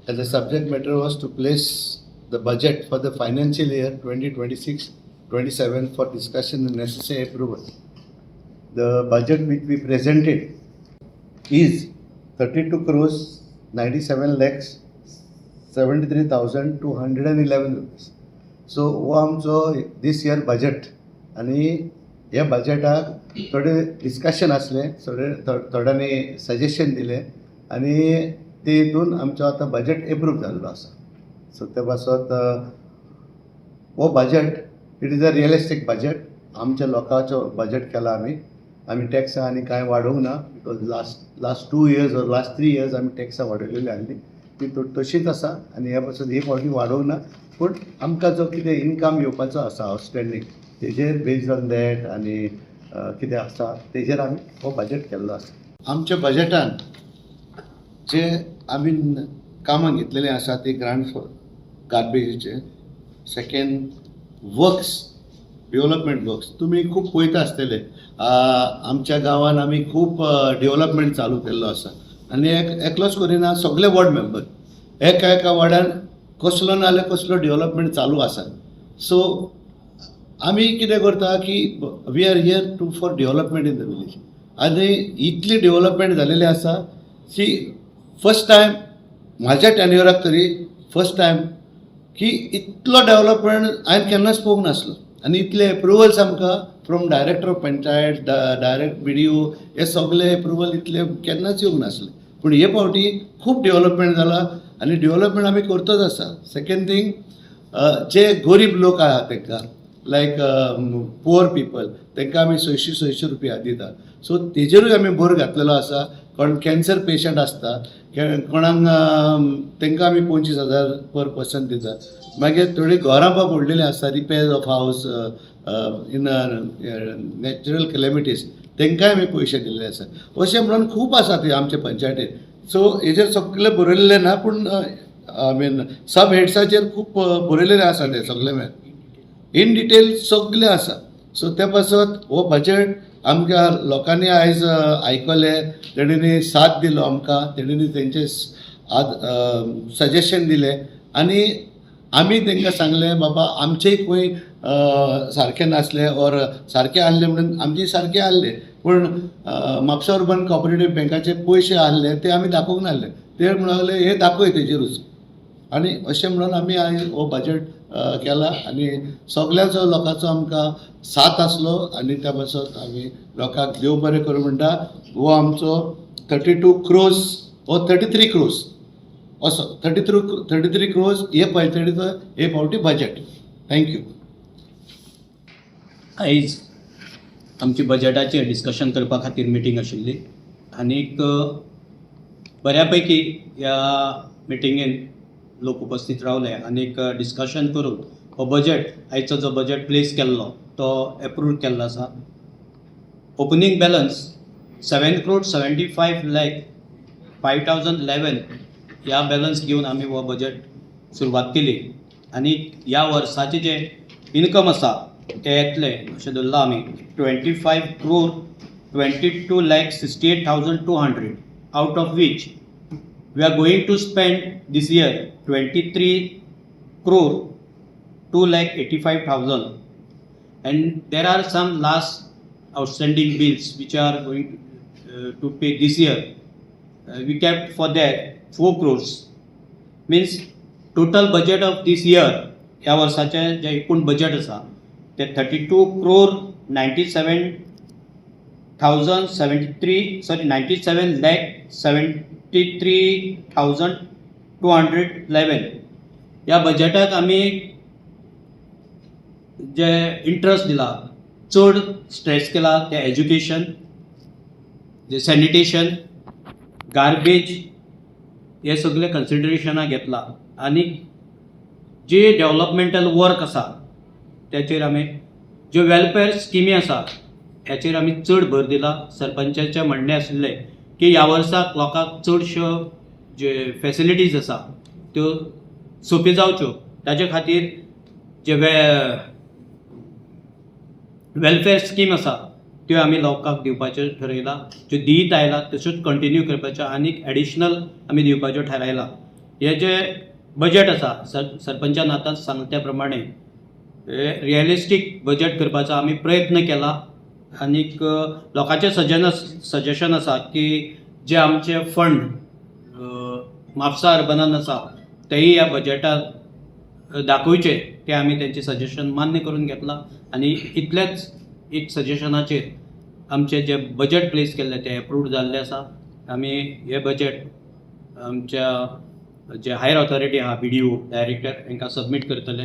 as the subject matter was to place the budget for the financial year 2026-27 for discussion and necessary approval. The budget which we presented is 32 crores 97 lakhs 73,211 rupees. So हो आमचो this year budget आणि ह्या बजेटाक थोडे discussion असले थोड्यांनी suggestion दिले आणि ते हितून आमचो आतां बजेट एप्रूव जाल्लो आसा. सो ते पासत हो budget it is a realistic budget. आमच्या लोकांचो बजेट केला आमी टॅक्सां आनी कांय वाडोवंक ना. बिकॉज लास्ट 2 years और लास्ट 3 years आमी टॅक्सां वाडयलेली आहली ती तशीच आसा आनी ह्या पासून ही फावटी वाडोवंक ना. पूण आमकां जो कितें इनकम येवपाचो आसा आउटस्टँडींग तेजेर बेस्ड ऑन दॅट आनी कितें आसा तेजेर आमी हो बजेट केल्लो आसा. आमच्या बजेटान जे आमी कामां घेतलेलीं आसा ती ग्रांट फॉर गार्बेजीचे. सेकेंड वर्क्स डेव्हलपमेंट वर्क्स तुमी खूब पळयता आसतले. आमच्या गांवांत आमी खूब डेव्हलपमेंट चालू केल्लो आसा आनी एकलोच करिना सगळे वॉर्ड मेंबर एका वॉर्डान कसलो ना जाल्यार कसलो डेव्हलपमेंट चालू आसा. सो आमी कितें करता की we are here to for development in the village आनी इतली डेव्हलपमेंट जालेली आसा की फर्स्ट टायम म्हाज्या टेन्युराक तरी फर्स्ट टायम की इतलो डेव्हलपमेंट हांवें केन्नाच पळोवंक नासलो आनी इतले एप्रुवल्स आमकां from director of panchayat direct BDO हे सगळे एप्रुवल इतले केन्नाच येवंक नासले. पूण हे फावटी खूब डेव्हलपमेंट जाला आनी डेव्हलपमेंट आमी करतोच आसा. सेकेंड थिंग जे गरीब लोक आहा तांकां लायक पुअर पीपल तांकां आमी 600 रुपया दिता. सो तेजेरूय आमी भर घातलेलो आसा. कोण कॅन्सर पेशंट आसता कोणाक तांकां आमी 25,000 पर पर्सन दिता. मागीर थोडी घरां पळय पडलेलीं आसता रिपेर ऑफ हावस इन नॅचरल कॅलेमिटीज तांकांय आमी पयशे दिल्ले आसा. अशें म्हणून खूब आसा ते आमचे पंचायतीन. सो हेजेर सगळे बरयल्लें ना पूण आय मीन सब हेड्साचेर खूब बरयलेलें आसा ते सगळे इन डिटेल सगळे आसा. सो त्या पासत हो बजेट आमच्या लोकांनी आयज आयकलें तेणींनी साथ दिलो आमकां तेणींनी तेंचे सजेशन दिलें आनी आमी तांकां सांगलें बाबा आमचेय खंय सारकें नासलें ऑर सारकें आहलें म्हणून आमचें सारकें आहलें पूण म्हापसा अर्बन कॉपरेटीव बँकाचे पयशे आहले ते आमी दाखोवंक नासले. ते म्हणले हे दाखय तेजेरूच आनी अशें म्हणून आमी आयज हो बजेट केला आनी सगळ्याचो लोकांचो आमकां साथ आसलो आनी त्या पासत आमी लोकांक देव बरें करूं म्हणटा. हो आमचो 32 crores हो 33 crores असो 33 crores हे पंचायतीचो हे फावटी बजेट. थँक्यू. आयज आमची बजेटाचेर डिस्कशन करपा खातीर मिटींग आशिल्ली आनीक बऱ्या पैकी ह्या मिटिंगेन लोक उपस्थित रावले आनीक डिस्कशन करून हो बजेट आयचो जो बजेट प्लेस केल्लो तो एप्रूव केल्लो आसा. ओपनिंग बॅलन्स 7,75,05,011 ह्या बॅलन्स घेवन आमी हो बजेट सुरवात केली आनी ह्या वर्साचें जें इनकम आसा तें येतलें अशें धरलां आमी 25,22,68,200 out of which we are going to spend this year 23,285,000 and there are some last outstanding bills which are going to pay this year. We kept for that 4 crores means total budget of this year ह्या वर्साचे जे एकूण budget आसा ते 97,73,211 ह्या बजेटाक आमी जे interest दिला चड स्ट्रेस केला ते एज्युकेशन जे सॅनिटेशन गार्बेज हे सगळे कन्सिडरेशनाक घेतला आनी जे डेव्हलपमेंटल वर्क आसा त्याचेर आमी ज्यो वेलफेअर स्किमी आसा ह्याचेर आमी चड भर दिला. सरपंचाचें म्हणणें आशिल्लें की ह्या वर्साक लोकांक चडश्यो जे फॅसिलिटीज आसा त्यो सोंप्यो जावच्यो ताचे खातीर जे वेलफेअर स्कीम आसा त्यो आमी लोकांक दिवपाच्यो थारायला. ज्यो दीत आयला तश्योच कंटिन्यू करपाच्यो आनीक एडिशनल आमी दिवपाच्यो थारायला. हे जे बजेट आसा सरपंचान आतांच सांगले त्या प्रमाणे रिअलिस्टीक बजेट करपाचो आमी प्रयत्न केला. आनीक लोकांचें सजेशन आसा की जे आमचे फंड म्हापसा अर्बनान आसा तेही ह्या बजेटात दाखोवचे ते आमी तेंचे सजेशन मान्य करून घेतला. आनी इतलेच एक सजेशनाचेर आमचे जे बजेट प्लेस केल्ले ते एप्रूव्ड जाल्ले आसा. आमी हे बजेट आमच्या जे हायर ऑथॉरिटी आहा BDO डायरेक्टर हांकां सबमीट करतले.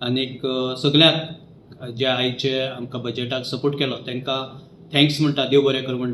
आनीक सगळ्याक जे आयचे आमकां बजेटाक सपोर्ट केलो तांकां थँक्स म्हणटा, देव बरें कर म्हणटा.